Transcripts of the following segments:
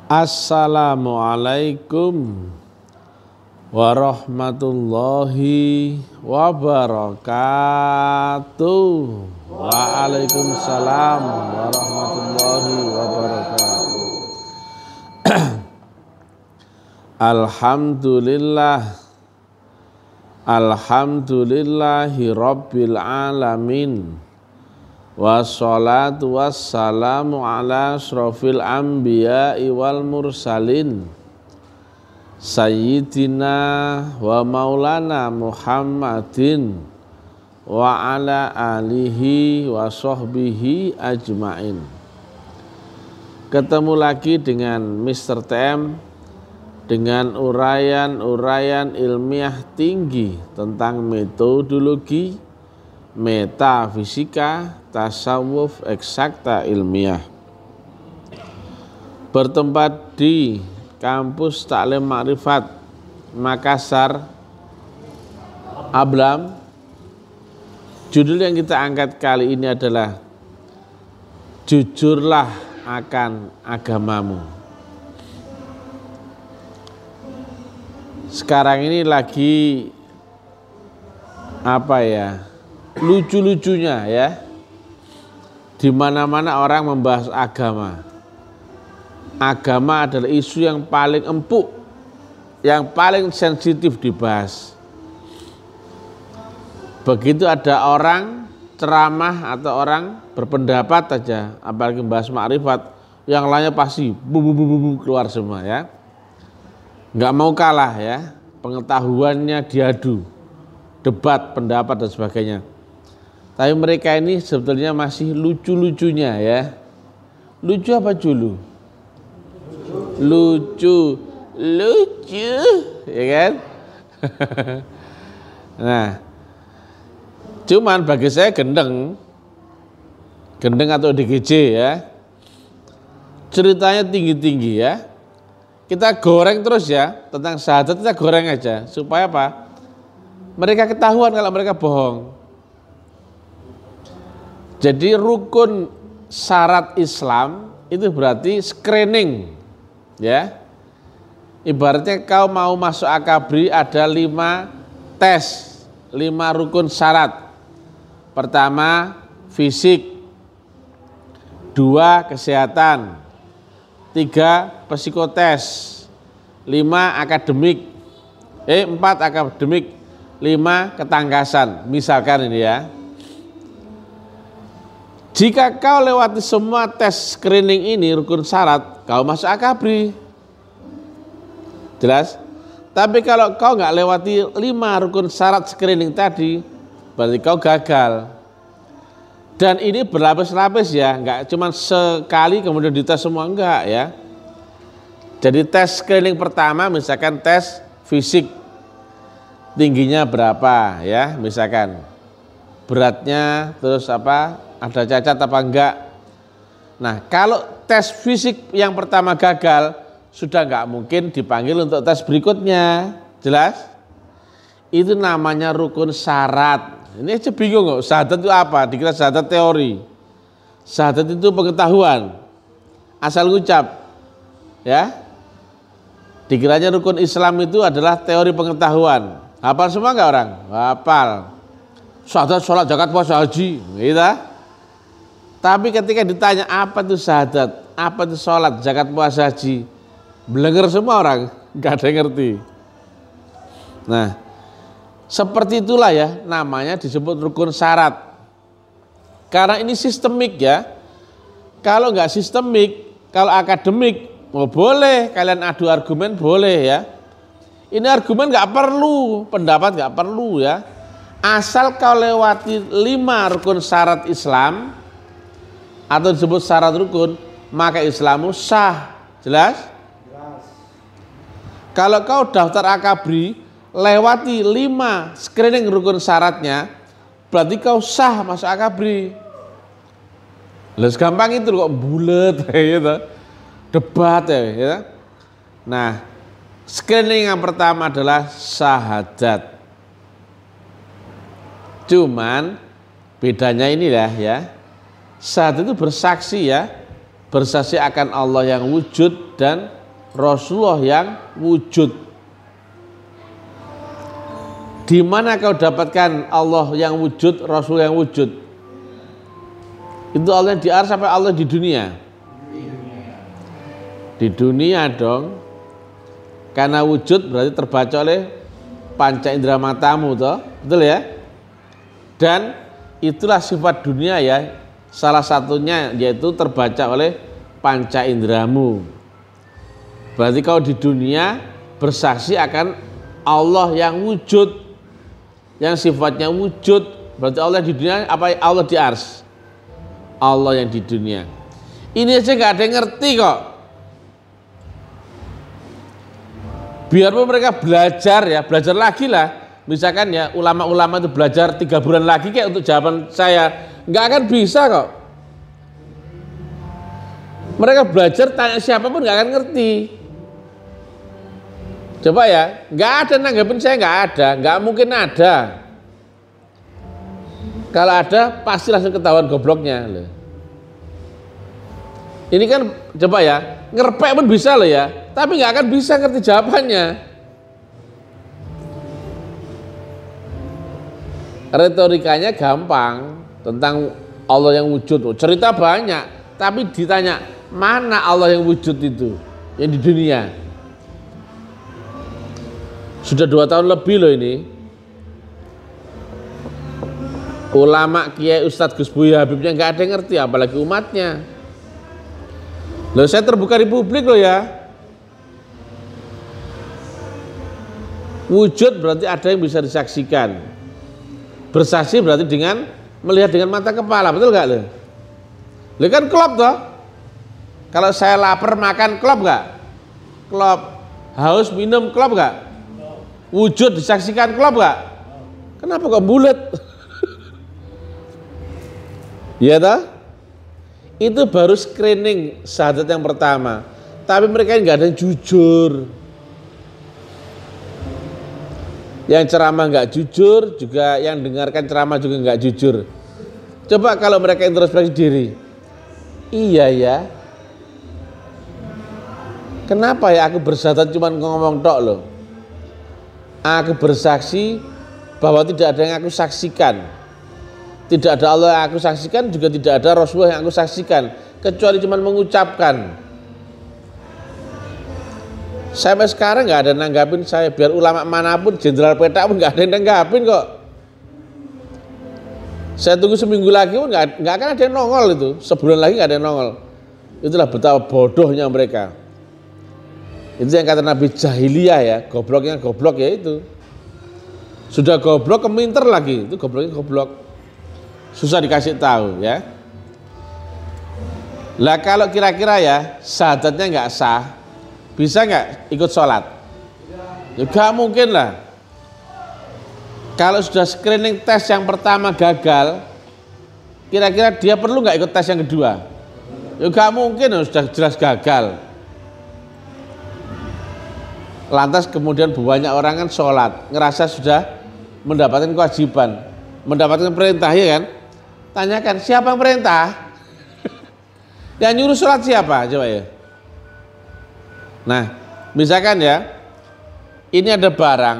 Assalamualaikum warahmatullahi wabarakatuh. Waalaikumsalam warahmatullahi wabarakatuh. Alhamdulillahi rabbil alamin. Wassalatu wassalamu ala asrofil anbiya'i wal mursalin Sayyidina wa maulana Muhammadin wa ala alihi wa sahbihi ajmain. Ketemu lagi dengan Mr. TM dengan uraian-uraian ilmiah tinggi tentang metodologi, metafisika, tasawuf, eksakta ilmiah. Bertempat di Kampus Taklim Makrifat Makassar, Ablam. Judul yang kita angkat kali ini adalah Jujurlah akan agamamu. Sekarang ini lagi lucu-lucunya ya, di mana-mana orang membahas agama. Agama adalah isu yang paling empuk, yang paling sensitif dibahas. Begitu ada orang ceramah atau orang berpendapat saja, apalagi membahas makrifat, yang lainnya pasti keluar semua ya. Nggak mau kalah ya, pengetahuannya diadu, debat, pendapat dan sebagainya. Tapi mereka ini sebetulnya masih lucu-lucunya ya. Lucu apa julu? Lucu, ya kan? Nah, cuman bagi saya gendeng atau DGJ ya, ceritanya tinggi-tinggi ya. Kita goreng terus ya, tentang syahadat kita goreng aja. Supaya apa? Mereka ketahuan kalau mereka bohong. Jadi rukun syarat Islam itu berarti screening ya. Ibaratnya kau mau masuk akabri ada 5 tes, 5 rukun syarat. Pertama fisik, 2 kesehatan, 3 psikotes, 5 akademik, 4 akademik, 5 ketangkasan. Misalkan ini ya. Jika kau lewati semua tes screening ini, rukun syarat, kau masuk akabri. Jelas? Tapi kalau kau nggak lewati 5 rukun syarat screening tadi, berarti kau gagal. Dan ini berlapis-lapis ya, nggak cuma sekali kemudian dites semua, enggak ya. Jadi tes screening pertama misalkan tes fisik, tingginya berapa ya, misalkan beratnya, terus ada cacat apa enggak. Nah, kalau tes fisik yang pertama gagal, sudah enggak mungkin dipanggil untuk tes berikutnya. Jelas? Itu namanya rukun syarat. Ini aja bingung kok, syahadat itu apa? Dikira syahadat teori. Syahadat itu pengetahuan, asal ngucap. Ya. Dikiranya rukun Islam itu adalah teori pengetahuan. Hafal semua enggak orang? Hafal. Syahadat, sholat, zakat, puasa, haji, gitu. Tapi ketika ditanya apa itu syahadat, apa itu sholat, zakat, puasa, haji, belenger semua orang, nggak ada yang ngerti. Nah, seperti itulah ya, namanya disebut rukun syarat. Karena ini sistemik ya. Kalau nggak sistemik, kalau akademik, boleh kalian adu argumen, boleh ya. Ini argumen nggak perlu, pendapat nggak perlu ya. Asal kau lewati 5 rukun syarat Islam, atau disebut syarat rukun, maka Islammu sah. Jelas? Jelas. Kalau kau daftar akabri, lewati 5 screening rukun syaratnya, berarti kau sah masuk akabri. Lah gampang itu kok, bulet gitu. Debat ya. Nah, screening yang pertama adalah syahadat. Cuman bedanya inilah ya. Syahadat itu bersaksi ya, bersaksi akan Allah yang wujud dan Rasulullah yang wujud. Di mana kau dapatkan Allah yang wujud, Rasul yang wujud? Itu Allah yang di arsy sampai Allah di dunia? Di dunia dong. Karena wujud berarti terbaca oleh panca indera matamu toh, betul ya? Dan itulah sifat dunia ya. Salah satunya yaitu terbaca oleh panca inderamu. Berarti kau di dunia bersaksi akan Allah yang wujud, yang sifatnya wujud. Berarti Allah di dunia apa? Allah di arsy, Allah yang di dunia. Ini aja nggak ada yang ngerti kok. Biarpun mereka belajar ya, belajar lagi lah. Misalkan ya ulama-ulama itu belajar 3 bulan lagi kayak untuk jawaban saya, nggak akan bisa kok. Mereka belajar tanya siapapun nggak akan ngerti. Coba ya, nggak ada nanggapin saya, nggak ada, nggak mungkin ada. Kalau ada pasti langsung ketahuan gobloknya loh. Ini kan coba ya, ngerpek pun bisa loh ya, tapi nggak akan bisa ngerti jawabannya. Retorikanya gampang tentang Allah yang wujud, cerita banyak, tapi ditanya mana Allah yang wujud itu yang di dunia? Sudah 2 tahun lebih loh ini. Ulama, kiai, ustadz, Gus Buya Habibnya nggak ada yang ngerti, apalagi umatnya. Loh, saya terbuka di publik loh ya. Wujud berarti ada yang bisa disaksikan. Bersaksi berarti dengan melihat dengan mata kepala, betul nggak loh? Loh kan klop toh. Kalau saya lapar makan klop nggak? Klop. Haus minum klop nggak? Wujud disaksikan klop nggak? Kenapa kok bulat? Ya toh? Itu baru screening syahadat yang pertama. Tapi mereka nggak ada yang jujur. Yang ceramah nggak jujur, juga yang dengarkan ceramah juga nggak jujur. Coba kalau mereka introspeksi diri, iya ya. Kenapa ya aku bersyahadat cuma ngomong tok loh? Aku bersaksi bahwa tidak ada yang aku saksikan. Tidak ada Allah yang aku saksikan, juga tidak ada Rasulullah yang aku saksikan, kecuali cuma mengucapkan. Sampai sekarang nggak ada nanggapin saya, biar ulama manapun, jenderal petak pun nggak ada yang nanggapin kok. Saya tunggu seminggu lagi pun nggak akan ada yang nongol itu, sebulan lagi nggak ada yang nongol. Itulah betapa bodohnya mereka. Itu yang kata Nabi jahiliyah ya, gobloknya goblok ya itu. Sudah goblok keminter lagi, itu gobloknya goblok. Susah dikasih tahu ya. Lah kalau kira-kira ya syahadatnya nggak sah, bisa nggak ikut sholat? Ya nggak mungkin lah. Kalau sudah screening tes yang pertama gagal, kira-kira dia perlu nggak ikut tes yang kedua? Ya nggak mungkin, sudah jelas gagal. Lantas kemudian banyak orang kan sholat, ngerasa sudah mendapatkan kewajiban, mendapatkan perintah ya kan? Tanyakan siapa yang perintah? Yang nyuruh sholat siapa? Coba ya. Nah, misalkan ya, ini ada barang,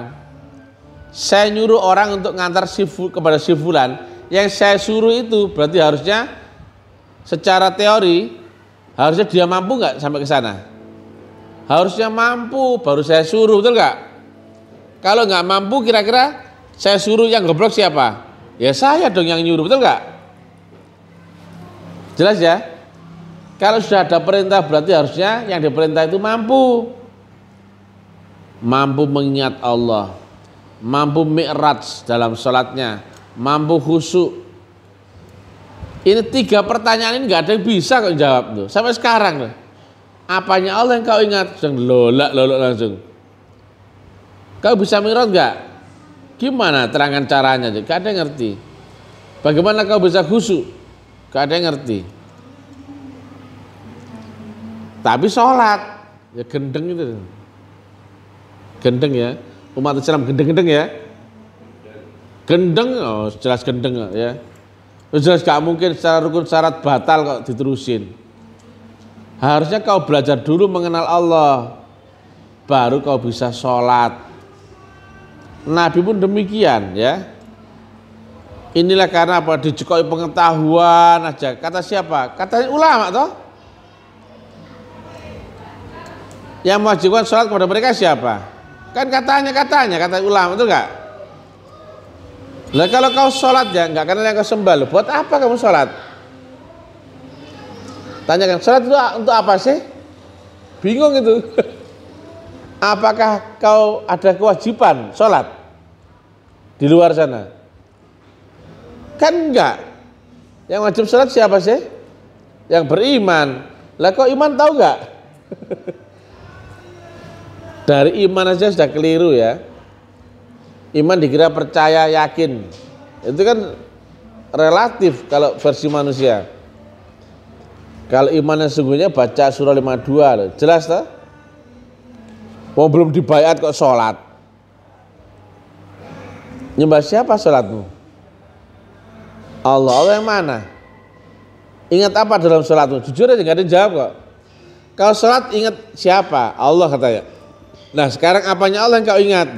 saya nyuruh orang untuk ngantar kepada si fulan, yang saya suruh itu berarti harusnya secara teori harusnya dia mampu nggak sampai ke sana? Harusnya mampu, baru saya suruh, betul nggak? Kalau nggak mampu, kira-kira saya suruh yang goblok siapa? Ya saya dong yang nyuruh, betul nggak? Jelas ya? Kalau sudah ada perintah berarti harusnya yang diperintah itu mampu. Mampu mengingat Allah, mampu mi'raj dalam sholatnya, mampu khusyuk. Ini 3 pertanyaan ini nggak ada yang bisa kok jawab tuh. Sampai sekarang tuh. Apanya Allah yang kau ingat? Lolak langsung. Kau bisa mi'raj nggak? Gimana terangkan caranya? Gak ada yang ngerti. Bagaimana kau bisa khusyuk? Gak ada yang ngerti. Tapi sholat ya gendeng itu. Gendeng ya. Umat Islam gendeng-gendeng ya. Gendeng, oh jelas gendeng ya. Jelas gak mungkin secara rukun syarat batal kok diterusin. Harusnya kau belajar dulu mengenal Allah. baru kau bisa sholat. Nabi pun demikian ya. Inilah karena apa? Dicekoi pengetahuan aja. Kata siapa? Kata ulama toh. Yang mewajibkan sholat kepada mereka siapa? Kan kata ulama itu enggak? Lah kalau kau sholat ya enggak karena yang kau sembah, buat apa kamu sholat? Tanyakan, sholat itu untuk apa sih? Bingung itu. Apakah kau ada kewajiban sholat di luar sana? Kan enggak. Yang wajib sholat siapa sih? Yang beriman. Lah kok iman tahu enggak? Dari iman aja sudah keliru ya. Iman dikira percaya, yakin. Itu kan relatif kalau versi manusia. Kalau imannya sungguhnya baca surah 52 loh. Jelas toh? Mau belum dibayat kok sholat. Nyembah siapa sholatmu? Allah yang mana? Ingat apa dalam sholatmu? Jujur aja gak ada yang jawab kok. Kalau sholat ingat siapa? Allah katanya. Nah sekarang apanya Allah yang kau ingat?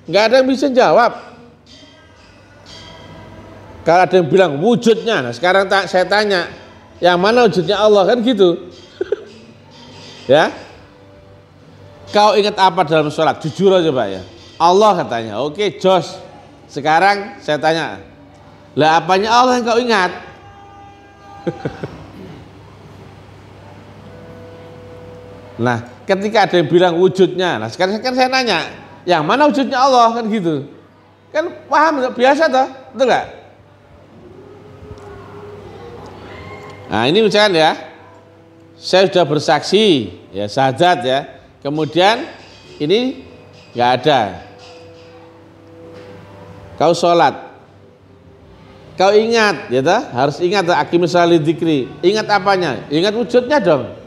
Gak ada yang bisa jawab. Kalau ada yang bilang wujudnya, nah sekarang saya tanya, yang mana wujudnya Allah kan gitu? Ya? Kau ingat apa dalam sholat? Jujur aja Pak ya. Allah katanya. Oke, jos. Sekarang saya tanya. Lah apanya Allah yang kau ingat? Nah, ketika ada yang bilang wujudnya, nah sekarang kan saya nanya, yang mana wujudnya Allah kan gitu? Kan paham biasa toh, betul nggak? Nah ini misalkan ya, saya sudah bersaksi, ya syahadat ya, kemudian ini nggak ada, kau sholat. Kau ingat, ya toh? Harus ingat aqimis sholati dzikri. Ingat apanya? Ingat wujudnya dong.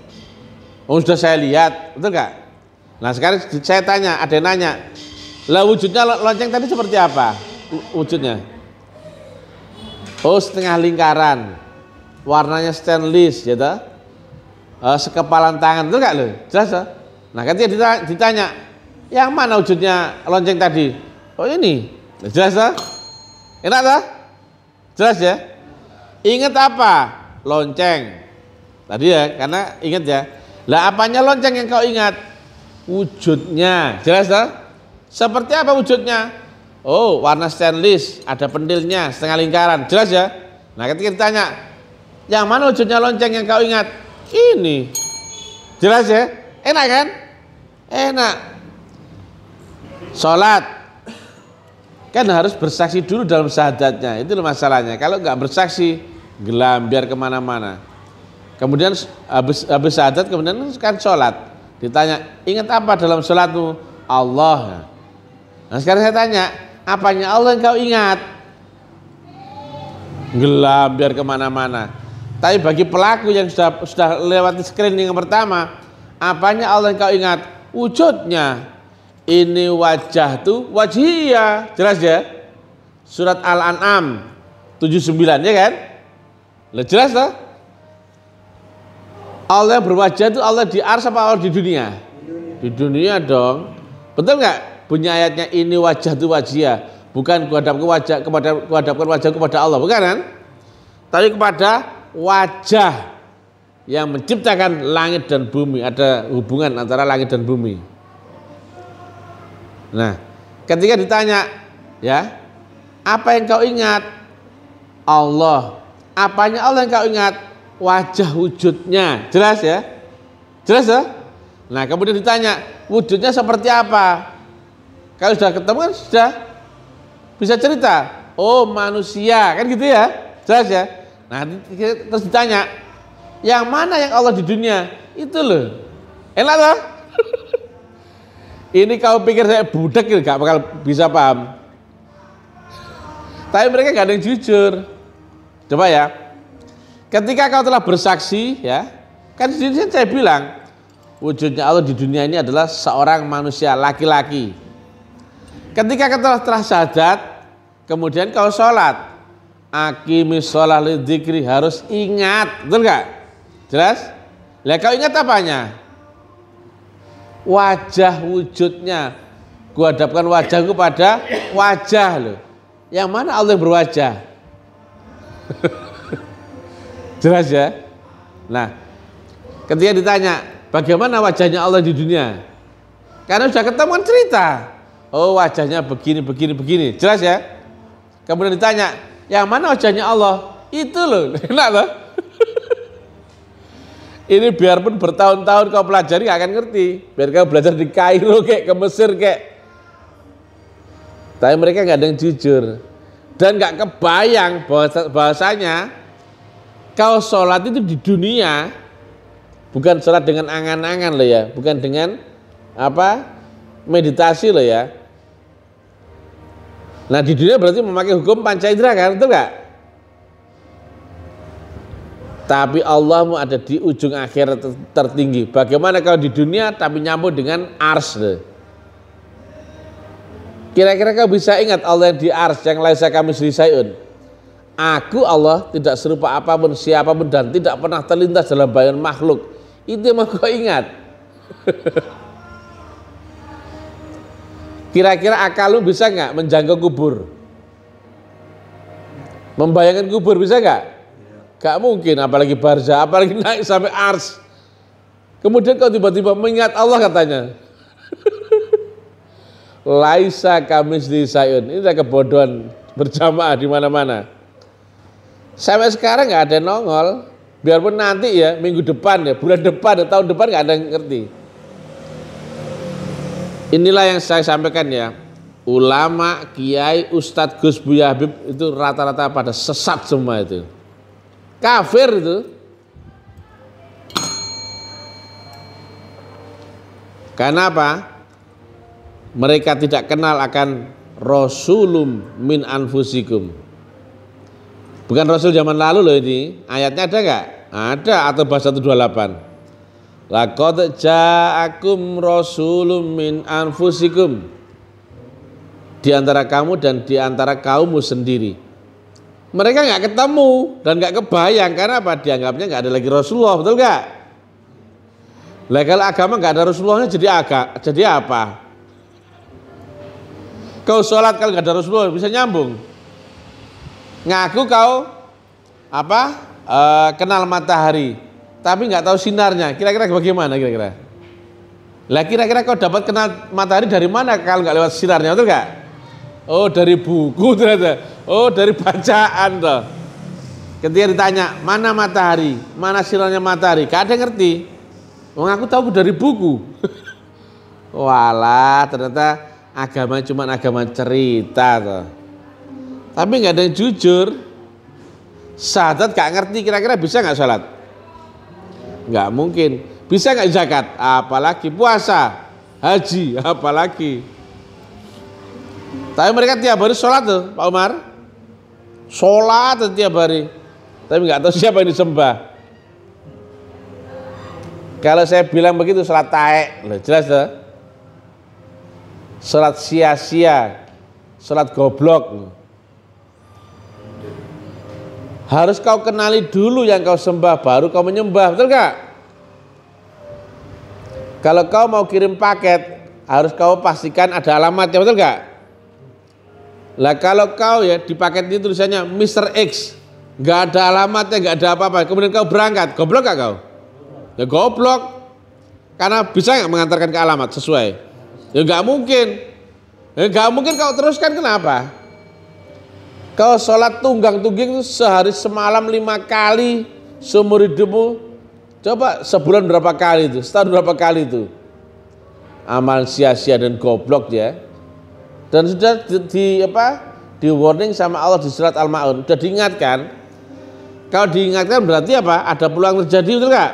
Oh sudah saya lihat, betul nggak? Nah sekarang saya tanya, ada yang nanya, lah wujudnya lonceng tadi seperti apa? Wujudnya? Oh setengah lingkaran, warnanya stainless, ya toh? Sekepalan tangan, betul nggak lo? Jelas toh? Nah ketika ditanya, yang mana wujudnya lonceng tadi? Oh ini, jelas toh? Enak toh? Jelas ya? Ingat apa? Lonceng. Tadi ya, karena ingat ya. Lah apanya lonceng yang kau ingat? Wujudnya. Jelas tak? Seperti apa wujudnya? Oh, warna stainless, ada pendilnya, setengah lingkaran. Jelas ya? Nah, ketika ditanya, yang mana wujudnya lonceng yang kau ingat? Ini. Jelas ya? Enak kan? Enak. Sholat. Kan harus bersaksi dulu dalam syahadatnya, itu masalahnya. Kalau nggak bersaksi, gelambiar kemana-mana. Kemudian habis syahadat, kemudian kan sholat. Ditanya, ingat apa dalam sholatmu? Allah. Nah sekarang saya tanya, apanya Allah yang kau ingat? Gelambiar kemana-mana. Tapi bagi pelaku yang sudah lewati screening yang pertama, apanya Allah yang kau ingat? Wujudnya. Ini wajah tuh wajhiyah, jelas ya? Surat Al-An'am 79 ya kan? Lah jelas toh? Allah yang berwajah itu Allah di arsy apa Allah di dunia? Di dunia dong. Betul nggak? Bunyi ayatnya ini wajah tuh wajhiyah, bukan kuhadapkan wajah kepada Allah, bukan kan? Tapi kepada wajah yang menciptakan langit dan bumi, ada hubungan antara langit dan bumi. Nah, ketika ditanya, ya, apa yang kau ingat? Allah. Apanya Allah yang kau ingat? Wajah wujudnya. Jelas ya? Jelas ya? Nah, kemudian ditanya, wujudnya seperti apa? Kalau sudah ketemu kan sudah bisa cerita. Oh, manusia, kan gitu ya? Jelas ya? Nah, terus ditanya, yang mana yang Allah di dunia? Itu loh. Enak loh? Ini kau pikir saya budak gak bakal bisa paham. Tapi mereka gak ada yang jujur. Coba ya. Ketika kau telah bersaksi ya, kan di sini saya bilang wujudnya Allah di dunia ini adalah seorang manusia laki-laki. Ketika kau telah syahadat, kemudian kau sholat, aqimis sholati dzikri, harus ingat, betul gak? Jelas? Lah kau ingat apanya? wajah wujudnya. Gua hadapkan wajahku pada wajah loh. Yang mana Allah yang berwajah? Jelas ya? Nah, ketika ditanya, bagaimana wajahnya Allah di dunia? Karena sudah ketemu kan cerita. Oh, wajahnya begini, begini, begini. Jelas ya? Kemudian ditanya, yang mana wajahnya Allah? Itu loh, enak loh. Ini biarpun bertahun-tahun kau pelajari gak akan ngerti. Biar kau belajar di Kairo kayak ke Mesir kayak. Tapi mereka nggak ada yang jujur dan nggak kebayang bahwasanya kau sholat itu di dunia bukan sholat dengan angan-angan loh ya, bukan dengan apa meditasi loh ya. Nah di dunia berarti memakai hukum panca indera kan, betul nggak? Tapi Allahmu ada di ujung akhirat tertinggi. Bagaimana kalau di dunia tapi nyambung dengan ars loh. Kira-kira kau bisa ingat Allah yang di ars yang laisa kamitslihi syai'un. Aku Allah tidak serupa apapun siapapun dan tidak pernah terlintas dalam bayangan makhluk. Itu yang mau kau ingat. Kira-kira akal lu bisa nggak menjangkau kubur? Membayangkan kubur bisa nggak? Gak mungkin, apalagi barzah, apalagi naik sampai ars. Kemudian kau tiba-tiba mengingat Allah katanya. Laisa kamitslihi syai'un. Ini adalah kebodohan berjamaah di mana-mana. Sampai sekarang nggak ada yang nongol. Biarpun nanti ya minggu depan ya, bulan depan ya, tahun depan nggak ada yang ngerti. Inilah yang saya sampaikan ya. Ulama, kiai, ustadz, Gus Buya Habib itu rata-rata pada sesat semua itu. Kafir itu. Karena apa? Mereka tidak kenal akan Rasulum min anfusikum. Bukan Rasul zaman lalu loh ini. Ayatnya ada gak? Ada, atau bahasa 128. Laqad ja'akum rasulum min anfusikum. Di antara kamu dan di antara kaummu sendiri. Mereka gak ketemu dan gak kebayang. Karena apa? Dianggapnya gak ada lagi Rasulullah, betul gak? Lah kalau agama gak ada Rasulullahnya jadi apa? Kau sholat kalau nggak ada Rasulullah bisa nyambung. Ngaku kau apa? Kenal matahari, tapi nggak tahu sinarnya. Kira-kira bagaimana kira-kira? Lah kira-kira kau dapat kenal matahari dari mana kalau nggak lewat sinarnya, betul nggak? Oh dari buku ternyata. Oh dari bacaan toh. Ketika ditanya mana matahari, mana sinarnya matahari, gak ada yang ngerti. Wong aku tahu dari buku. Walah ternyata agama cuma agama cerita toh. Tapi nggak ada yang jujur. Syahadat gak ngerti, kira-kira bisa nggak sholat? Nggak mungkin. Bisa nggak zakat? Apalagi puasa, haji, apalagi. Tapi mereka tiap hari sholat tuh, Pak Umar. Sholat tuh tiap hari. Tapi nggak tahu siapa yang disembah. Kalau saya bilang begitu sholat taek, loh, jelas tuh. Sholat sia-sia, sholat goblok. Harus kau kenali dulu yang kau sembah, baru kau menyembah, betul gak? Kalau kau mau kirim paket, harus kau pastikan ada alamatnya, betul gak? Lah kalau kau ya di paket itu tulisannya Mr. X, gak ada alamatnya, gak ada apa-apa, kemudian kau berangkat, goblok gak kau? Ya goblok, karena bisa gak mengantarkan ke alamat sesuai? Ya nggak mungkin. Ya nggak mungkin kau teruskan, kenapa? Kau sholat tunggang-tungging sehari semalam 5 kali seumur hidupmu. Coba sebulan berapa kali itu? Setahun berapa kali itu? Amal sia-sia dan goblok ya. Dan sudah di warning sama Allah di surat Al-Ma'un. Sudah diingatkan. Kalau diingatkan berarti apa? Ada peluang terjadi, betul nggak?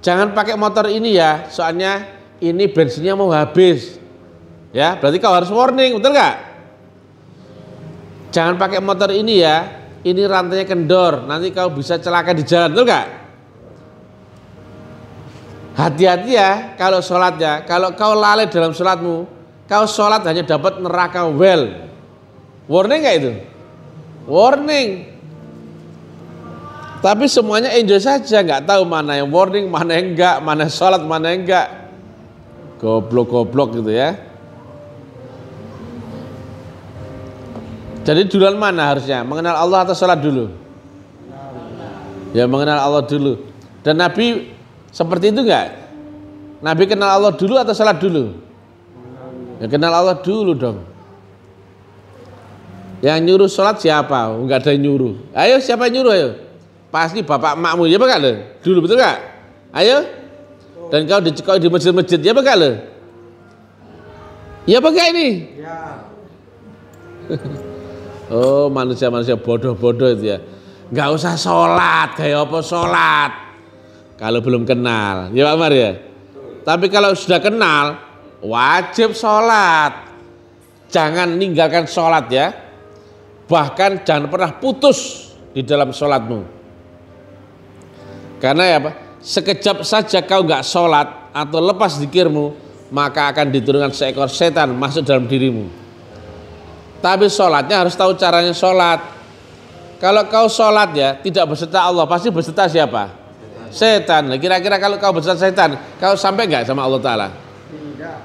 Jangan pakai motor ini ya, soalnya ini bensinnya mau habis. Ya, berarti kau harus warning, betul nggak? Jangan pakai motor ini ya, ini rantainya kendor, nanti kau bisa celaka di jalan, betul nggak? Hati-hati ya kalau sholat ya, kalau kau lalai dalam sholatmu, kau sholat hanya dapat neraka well. Warning nggak itu? Warning. Tapi semuanya enjoy saja, nggak tahu mana yang warning, mana yang enggak, mana sholat, mana yang enggak. Goblok-goblok gitu ya. Jadi duluan mana harusnya? Mengenal Allah atau sholat dulu? Ya mengenal Allah dulu. Dan Nabi seperti itu enggak? Nabi kenal Allah dulu atau sholat dulu? Ya kenal Allah dulu dong. Yang nyuruh sholat siapa? Enggak ada yang nyuruh. Ayo siapa yang nyuruh ayo? Pasti bapak emakmu, ya enggak lo? Dulu betul enggak? Ayo. Dan kau dicekoi di masjid-masjid, ya enggak lo? Ya enggak ini? Ya. Oh manusia-manusia bodoh-bodoh itu ya. Nggak usah sholat, kayak apa sholat kalau belum kenal, ya Pak Mar ya. Tapi kalau sudah kenal, wajib sholat. Jangan ninggalkan sholat ya. Bahkan jangan pernah putus di dalam sholatmu. Karena ya Pak, sekejap saja kau nggak sholat atau lepas zikirmu, maka akan diturunkan seekor setan masuk dalam dirimu. Tapi sholatnya harus tahu caranya sholat. Kalau kau sholat ya tidak beserta Allah, pasti beserta siapa? Setan. Nah, kira-kira kalau kau beserta setan, kau sampai nggak sama Allah Ta'ala? Tidak.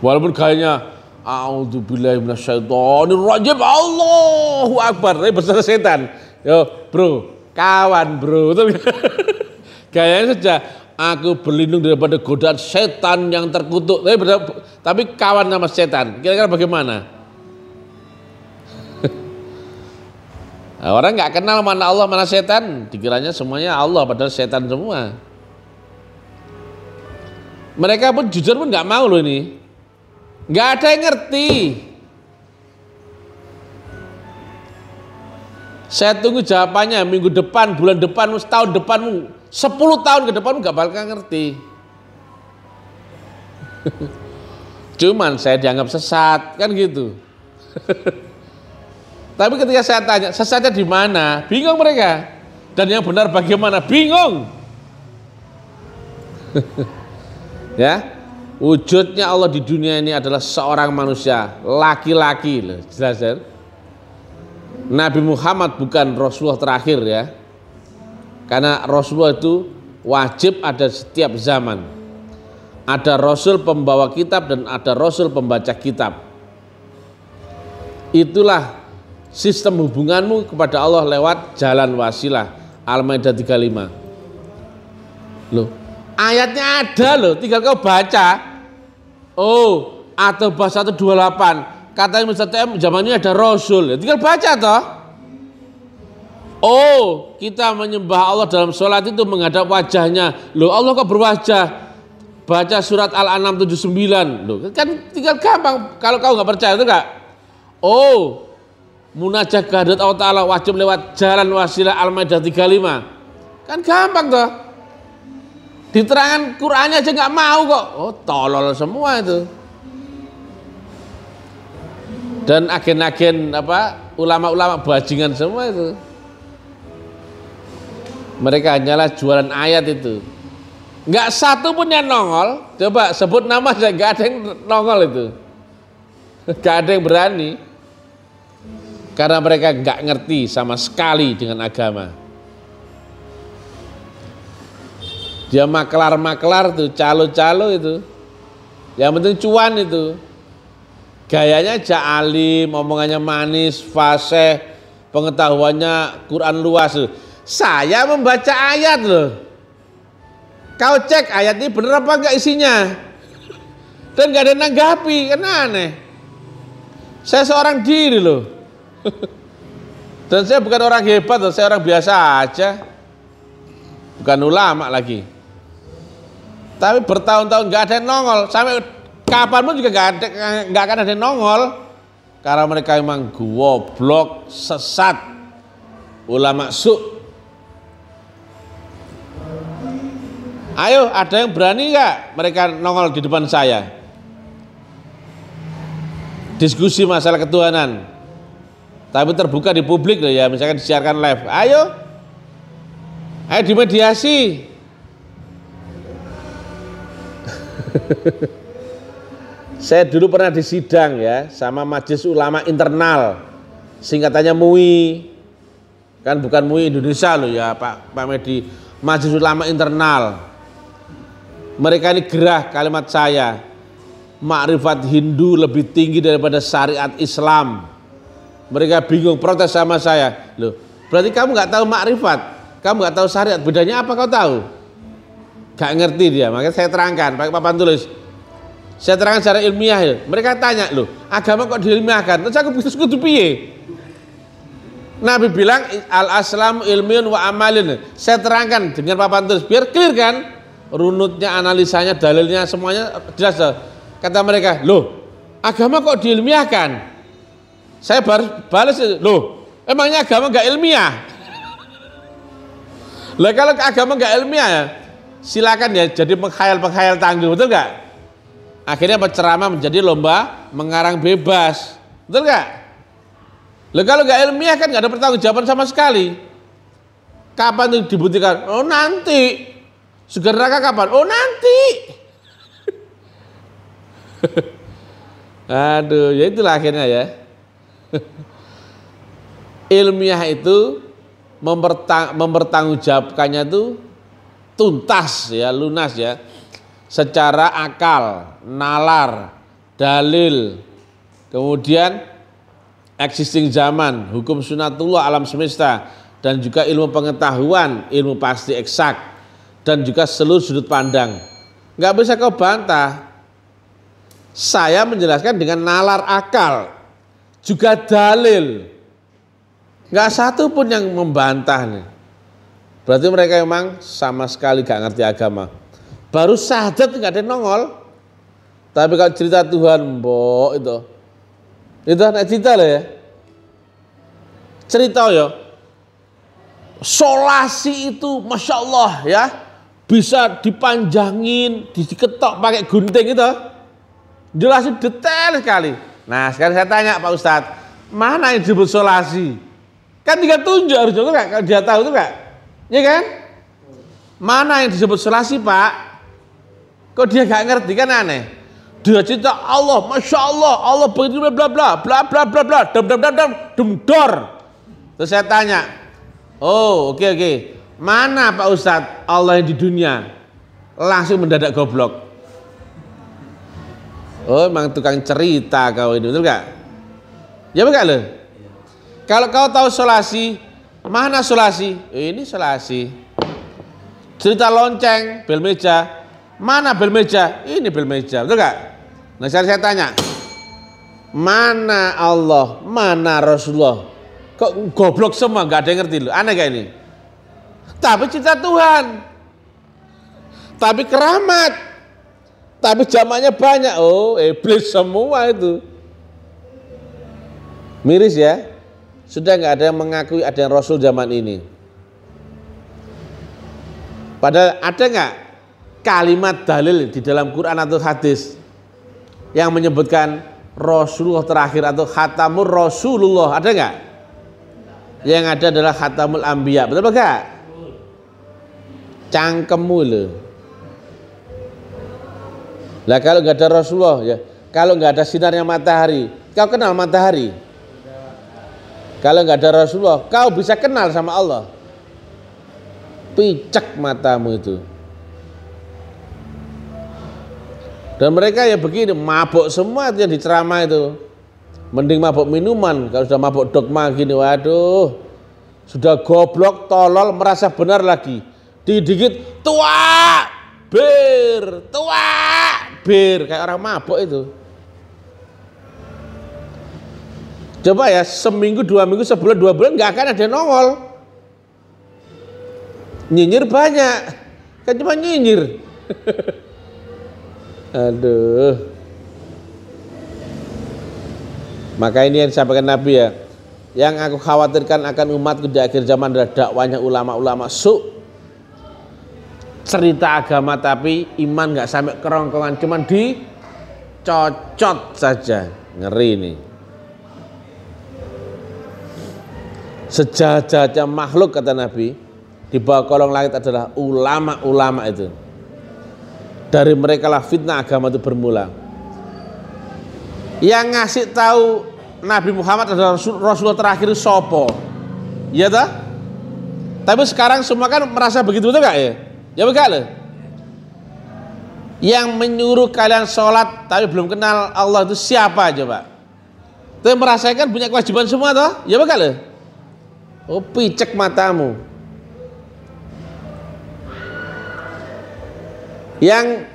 Walaupun gayanya a'udzubillahi minasyaitonirrajim, Allahu Akbar, tapi beserta setan. Yo bro, kawan bro. Gayanya saja, aku berlindung daripada godaan setan yang terkutuk. Tapi kawan sama setan. Kira-kira bagaimana? Orang nggak kenal mana Allah mana setan, dikiranya semuanya Allah padahal setan semua. Mereka pun jujur pun nggak mau loh ini, nggak ada yang ngerti. Saya tunggu jawabannya minggu depan, bulan depan, setahun depanmu, 10 tahun ke depanmu nggak bakal ngerti. Cuman saya dianggap sesat kan gitu. Tapi ketika saya tanya, sesatnya di mana? Bingung mereka. Dan yang benar bagaimana? Bingung. Ya, wujudnya Allah di dunia ini adalah seorang manusia, laki-laki loh, jelas ya. Nabi Muhammad bukan Rasulullah terakhir ya. Karena Rasulullah itu wajib ada setiap zaman. Ada Rasul pembawa kitab dan ada Rasul pembaca kitab. Itulah sistem hubunganmu kepada Allah lewat jalan wasilah. Al-Maidah 35. Loh, ayatnya ada loh, tinggal kau baca. Oh, atau bahasa 128. Katanya Ustaz TM zaman ini ada Rasul. Tinggal baca toh. Oh, kita menyembah Allah dalam sholat itu menghadap wajahnya. Loh, Allah kok berwajah? Baca surat Al-An'am 79. Loh, kan tinggal gampang. Kalau kau nggak percaya itu enggak? Oh, munajat kehadirat Allah Ta'ala wajib lewat jalan wasilah Al-Maidah 35. Kan gampang toh. Diterangkan Qur'annya aja nggak mau kok. Oh tolol semua itu. Dan agen-agen apa ulama-ulama bajingan semua itu. Mereka hanyalah jualan ayat itu. Nggak satu pun yang nongol. Coba sebut nama saya, nggak ada yang nongol itu. Nggak ada yang berani. Karena mereka nggak ngerti sama sekali dengan agama. Dia maklar-maklar tuh, calo-calo itu. Yang penting cuan itu. Gayanya ja'alim, omongannya manis, fasih, pengetahuannya Quran luas. Saya membaca ayat loh. Kau cek ayat ini bener apa enggak isinya. Dan nggak ada yang nanggapi, kan aneh. Saya seorang diri loh. Dan saya bukan orang hebat loh, saya orang biasa aja. Bukan ulama lagi. Tapi bertahun-tahun nggak ada yang nongol. Sampai kapanpun juga nggak akan ada yang nongol. Karena mereka memang goblok, sesat, ulama su'. Ayo, ada yang berani nggak mereka nongol di depan saya? Diskusi masalah ketuhanan. Tapi terbuka di publik loh ya, misalkan disiarkan live. Ayo dimediasi. Saya dulu pernah disidang ya sama Majelis Ulama Internal, singkatannya MUI. Kan bukan MUI Indonesia loh ya Pak Medi, Majelis Ulama Internal. Mereka ini gerah kalimat saya. Makrifat Hindu lebih tinggi daripada syariat Islam. Mereka bingung, protes sama saya. Loh, berarti kamu nggak tahu makrifat, kamu nggak tahu syariat. Bedanya apa kau tahu? Gak ngerti dia. Makanya saya terangkan pakai papan tulis. Saya terangkan secara ilmiah ya. Mereka tanya, loh, agama kok diilmiahkan? Terus aku bisa kudu piye? Nabi bilang al-aslam ilmiun wa amalin. Saya terangkan dengan papan tulis biar clear kan? Runutnya, analisanya, dalilnya semuanya jelas. Kata mereka, loh, agama kok diilmiahkan? Saya balas, loh, emangnya agama gak ilmiah? Lah kalau agama gak ilmiah ya, silakan ya jadi penghayal-penghayal tangguh, betul gak? Akhirnya penceramah menjadi lomba mengarang bebas, betul gak? Lah kalau gak ilmiah kan gak ada pertanggungjawaban sama sekali. Kapan itu dibuktikan? Oh nanti. Surga neraka kapan? Oh nanti. Aduh, ya itulah akhirnya ya. Ilmiah itu mempertanggungjawabkannya itu tuntas ya, lunas ya, secara akal, nalar, dalil, kemudian existing zaman, hukum sunatullah alam semesta, dan juga ilmu pengetahuan, ilmu pasti eksak, dan juga seluruh sudut pandang. Nggak bisa kau bantah. Saya menjelaskan dengan nalar akal, juga dalil. Nggak satu pun yang membantah nih. Berarti mereka memang sama sekali gak ngerti agama. Baru syahadat nggak ada yang nongol. Tapi kalau cerita Tuhan, mbok itu anak cerita lah ya. Cerita ya. Solasi itu, masya Allah ya, bisa dipanjangin, diketok pakai gunting itu. Jelasin detail sekali. Nah sekarang saya tanya Pak Ustadz, mana yang disebut solasi? Kan tinggal tunjuk harus juga nggak? Kalau dia tahu itu nggak? Ya kan? Mana yang disebut solasi Pak? Kok dia nggak ngerti kan aneh? Dia cerita Allah, masya Allah, Allah begitu bla bla bla bla bla bla bla dor. Terus saya tanya, oh oke. Mana Pak Ustadz Allah yang di dunia? Langsung mendadak goblok. Oh emang tukang cerita kau ini, betul gak? Ya betul loh. Kalau kau tahu solasi, mana solasi? Ini solasi. Cerita lonceng, bel meja, mana bel meja? Ini bel meja, betul gak? Nah saya tanya, mana Allah, mana Rasulullah? Kok goblok semua, gak ada yang ngerti loh, aneh gak ini? Tapi cerita Tuhan, tapi keramat, tapi jamaknya banyak. Oh iblis semua itu. Miris ya. Sudah nggak ada yang mengakui ada yang Rasul zaman ini. Padahal ada nggak kalimat dalil di dalam Quran atau hadis yang menyebutkan Rasulullah terakhir atau Khatamur Rasulullah, ada nggak? Yang ada adalah Khatamul Anbiya, betul nggak? Cangkemmu loh. Lah kalau nggak ada Rasulullah ya, kalau nggak ada sinarnya matahari, kau kenal matahari? Kalau nggak ada Rasulullah, kau bisa kenal sama Allah. Picek matamu itu. Dan mereka ya begini, mabuk semua yang diceramah itu. Mending mabuk minuman, kalau sudah mabuk dogma gini, waduh, sudah goblok, tolol, merasa benar lagi. Dikit tua, bir, kayak orang mabuk itu. Coba ya, seminggu, 2 minggu, sebulan, 2 bulan nggak akan ada yang nongol. Nyinyir banyak, kan cuma nyinyir. Aduh. Maka ini yang disampaikan Nabi ya. Yang aku khawatirkan akan umatku di akhir zaman adalah dakwanya ulama-ulama cerita agama tapi iman nggak sampai kerongkongan, cuman dicocot saja. Ngeri ini. Sejahat-jahatnya makhluk kata Nabi, di bawah kolong langit adalah ulama-ulama itu. Dari mereka lah fitnah agama itu bermula. Yang ngasih tahu Nabi Muhammad adalah Rasulullah terakhir sopo, iya tak? Tapi sekarang semua kan merasa begitu, betul gak ya? Ya betul. Yang menyuruh kalian sholat tapi belum kenal Allah itu siapa coba? Itu yang merasakan punya kewajiban semua toh? Ya bakal. Oh, picek matamu. Yang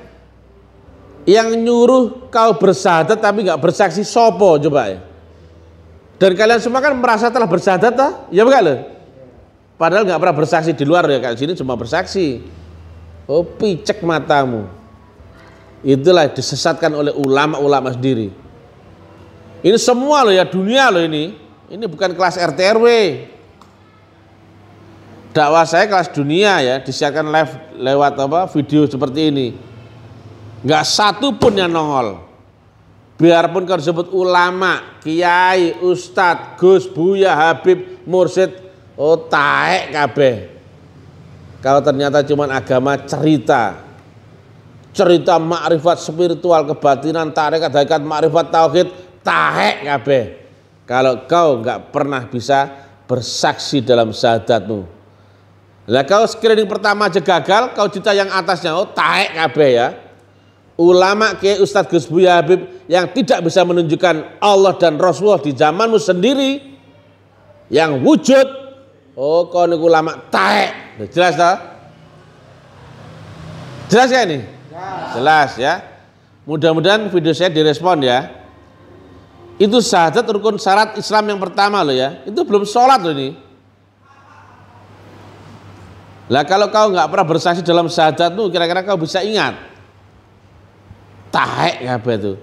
nyuruh kau bersyahadat tapi nggak bersaksi sopo coba ya. Dan kalian semua kan merasa telah bersyahadat toh? Ya bakal. Padahal nggak pernah bersaksi di luar ya, kayak sini cuma bersaksi. Oh, picek matamu. Itulah disesatkan oleh ulama-ulama sendiri. Ini semua loh ya, dunia loh ini. Ini bukan kelas RT RW. Dakwah saya kelas dunia ya, disiarkan live lewat video seperti ini. Nggak satu pun yang nongol. Biarpun kau disebut ulama, kiai, ustadz, gus, buya, habib, mursyid, oh taek kabeh. Kalau ternyata cuma agama cerita makrifat spiritual, kebatinan, tarekat, hakikat, makrifat, tauhid, taek kabeh. Kalau kau nggak pernah bisa bersaksi dalam syahadatmu. Lah kau screening pertama aja gagal, kau cita yang atasnya, oh taek kabeh ya. Ulama, kiai, ustadz, gus, buya, habib yang tidak bisa menunjukkan Allah dan Rasulullah di zamanmu sendiri yang wujud, oh kau ini ulama taek. Jelas tak? Jelas ya ini? Jelas ya. Mudah-mudahan video saya direspon ya. Itu syahadat rukun syarat Islam yang pertama loh ya. Itu belum sholat loh ini. Lah kalau kau nggak pernah bersaksi dalam syahadatmu, kira-kira kau bisa ingat? Taek apa itu?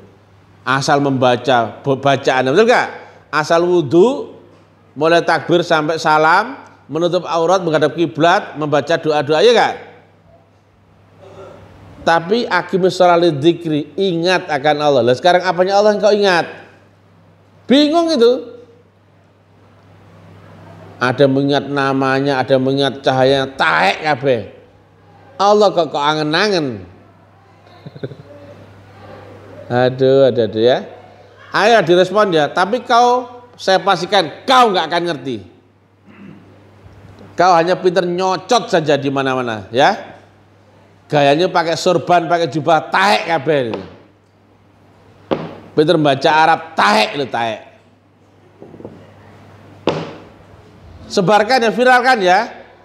Asal membaca bacaan, betul nggak? Asal wudhu, mulai takbir sampai salam, menutup aurat, menghadap kiblat, membaca doa-doa ya nggak? Tapi aqimus sholata lidzikri, ingat akan Allah. Lah sekarang apanya Allah yang kau ingat? Bingung itu. Ada mengingat namanya, ada mengingat cahayanya, taek kabeh. Allah kok angen-angen. Aduh ya. Ayo direspon ya. Tapi saya pastikan kau nggak akan ngerti. Kau hanya pinter nyocot saja di mana-mana ya. Gayanya pakai sorban, pakai jubah, taek kabeh. Pinter baca Arab, taek lu taek. Sebarkan ya, viralkan ya.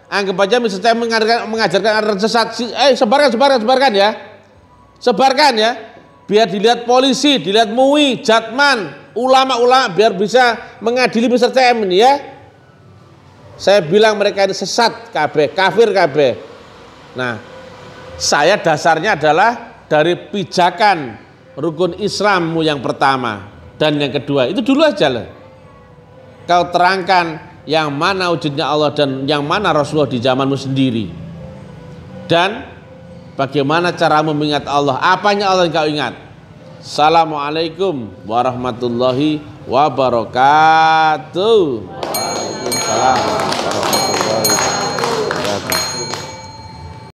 Anggap aja misalnya saya mengajarkan aliran sesat, sebarkan ya. Sebarkan ya. Biar dilihat polisi, dilihat MUI, Jatman, ulama-ulama biar bisa mengadili peserta ini ya. Saya bilang mereka ini sesat kabeh, kafir kabeh. Nah, saya dasarnya adalah dari pijakan rukun Islammu yang pertama dan yang kedua. Itu dulu aja lah. Kau terangkan yang mana wujudnya Allah dan yang mana Rasulullah di zamanmu sendiri. Dan bagaimana caramu mengingat Allah? Apanya Allah yang kau ingat? Assalamualaikum warahmatullahi wabarakatuh. Waalaikumsalam warahmatullahi wabarakatuh.